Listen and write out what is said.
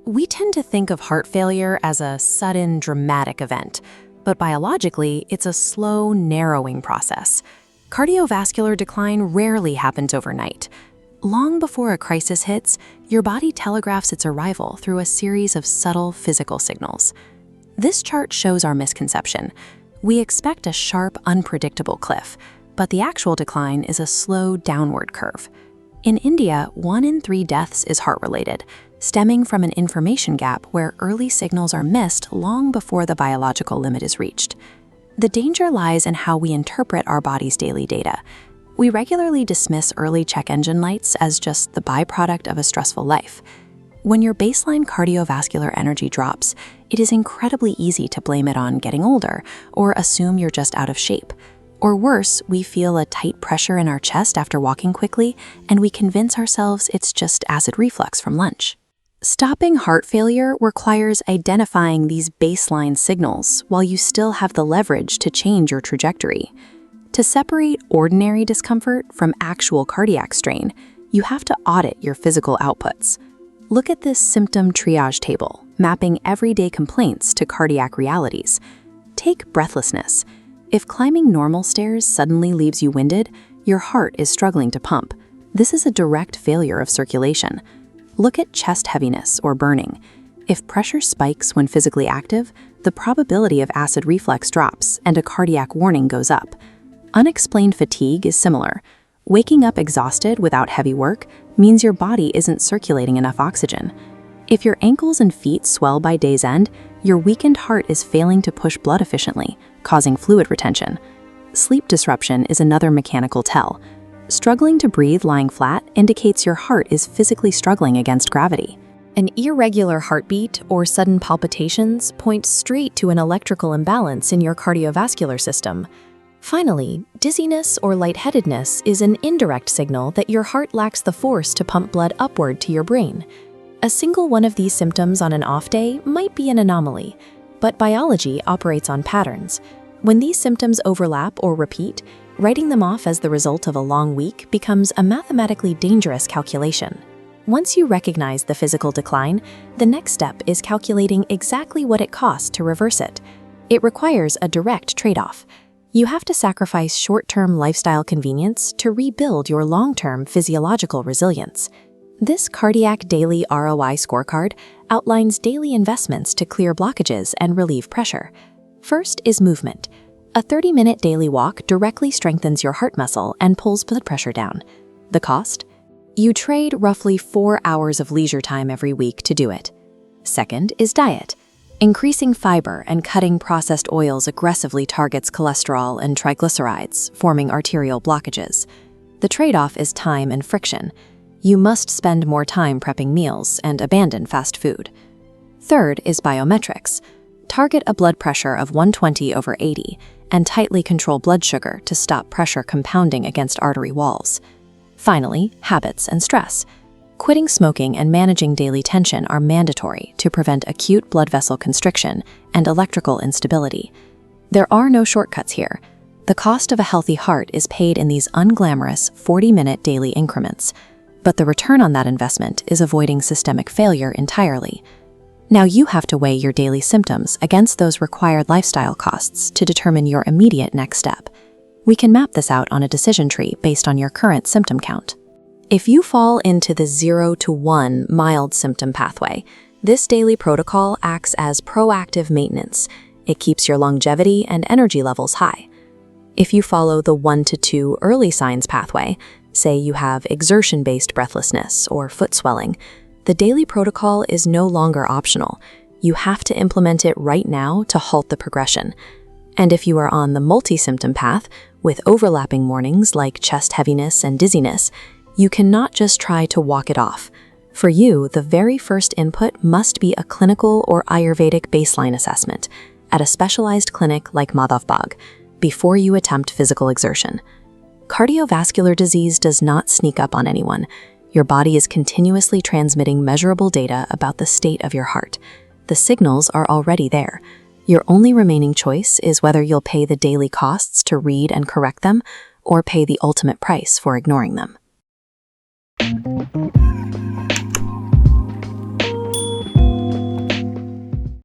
We tend to think of heart failure as a sudden, dramatic event, but biologically, it's a slow, narrowing process. Cardiovascular decline rarely happens overnight. Long before a crisis hits, your body telegraphs its arrival through a series of subtle physical signals. This chart shows our misconception. We expect a sharp, unpredictable cliff, but the actual decline is a slow downward curve. In India, 1 in 3 deaths is heart-related, stemming from an information gap where early signals are missed long before the biological limit is reached. The danger lies in how we interpret our body's daily data. We regularly dismiss early check engine lights as just the byproduct of a stressful life. When your baseline cardiovascular energy drops, it is incredibly easy to blame it on getting older or assume you're just out of shape. Or worse, we feel a tight pressure in our chest after walking quickly, and we convince ourselves it's just acid reflux from lunch. Stopping heart failure requires identifying these baseline signals while you still have the leverage to change your trajectory. To separate ordinary discomfort from actual cardiac strain, you have to audit your physical outputs. Look at this symptom triage table, mapping everyday complaints to cardiac realities. Take breathlessness. If climbing normal stairs suddenly leaves you winded, your heart is struggling to pump. This is a direct failure of circulation. Look at chest heaviness or burning. If pressure spikes when physically active, the probability of acid reflux drops and a cardiac warning goes up. Unexplained fatigue is similar. Waking up exhausted without heavy work means your body isn't circulating enough oxygen. If your ankles and feet swell by day's end, your weakened heart is failing to push blood efficiently, causing fluid retention. Sleep disruption is another mechanical tell. Struggling to breathe lying flat indicates your heart is physically struggling against gravity. An irregular heartbeat or sudden palpitations point straight to an electrical imbalance in your cardiovascular system. Finally, dizziness or lightheadedness is an indirect signal that your heart lacks the force to pump blood upward to your brain. A single one of these symptoms on an off day might be an anomaly, but biology operates on patterns. When these symptoms overlap or repeat, writing them off as the result of a long week becomes a mathematically dangerous calculation. Once you recognize the physical decline, the next step is calculating exactly what it costs to reverse it. It requires a direct trade-off. You have to sacrifice short-term lifestyle convenience to rebuild your long-term physiological resilience. This cardiac daily ROI scorecard outlines daily investments to clear blockages and relieve pressure. First is movement. A 30-minute daily walk directly strengthens your heart muscle and pulls blood pressure down. The cost? You trade roughly 4 hours of leisure time every week to do it. Second is diet. Increasing fiber and cutting processed oils aggressively targets cholesterol and triglycerides, forming arterial blockages. The trade-off is time and friction. You must spend more time prepping meals and abandon fast food. Third is biometrics. Target a blood pressure of 120/80 and tightly control blood sugar to stop pressure compounding against artery walls. Finally, habits and stress. Quitting smoking and managing daily tension are mandatory to prevent acute blood vessel constriction and electrical instability. There are no shortcuts here. The cost of a healthy heart is paid in these unglamorous 40-minute daily increments, but the return on that investment is avoiding systemic failure entirely. Now you have to weigh your daily symptoms against those required lifestyle costs to determine your immediate next step. We can map this out on a decision tree based on your current symptom count. If you fall into the 0 to 1 mild symptom pathway, this daily protocol acts as proactive maintenance. It keeps your longevity and energy levels high. If you follow the 1 to 2 early signs pathway, say you have exertion-based breathlessness or foot swelling, the daily protocol is no longer optional. You have to implement it right now to halt the progression. And if you are on the multi-symptom path, with overlapping mornings like chest heaviness and dizziness, you cannot just try to walk it off. For you, the very first input must be a clinical or Ayurvedic baseline assessment at a specialized clinic like Madhavbag before you attempt physical exertion. Cardiovascular disease does not sneak up on anyone. Your body is continuously transmitting measurable data about the state of your heart. The signals are already there. Your only remaining choice is whether you'll pay the daily costs to read and correct them or pay the ultimate price for ignoring them.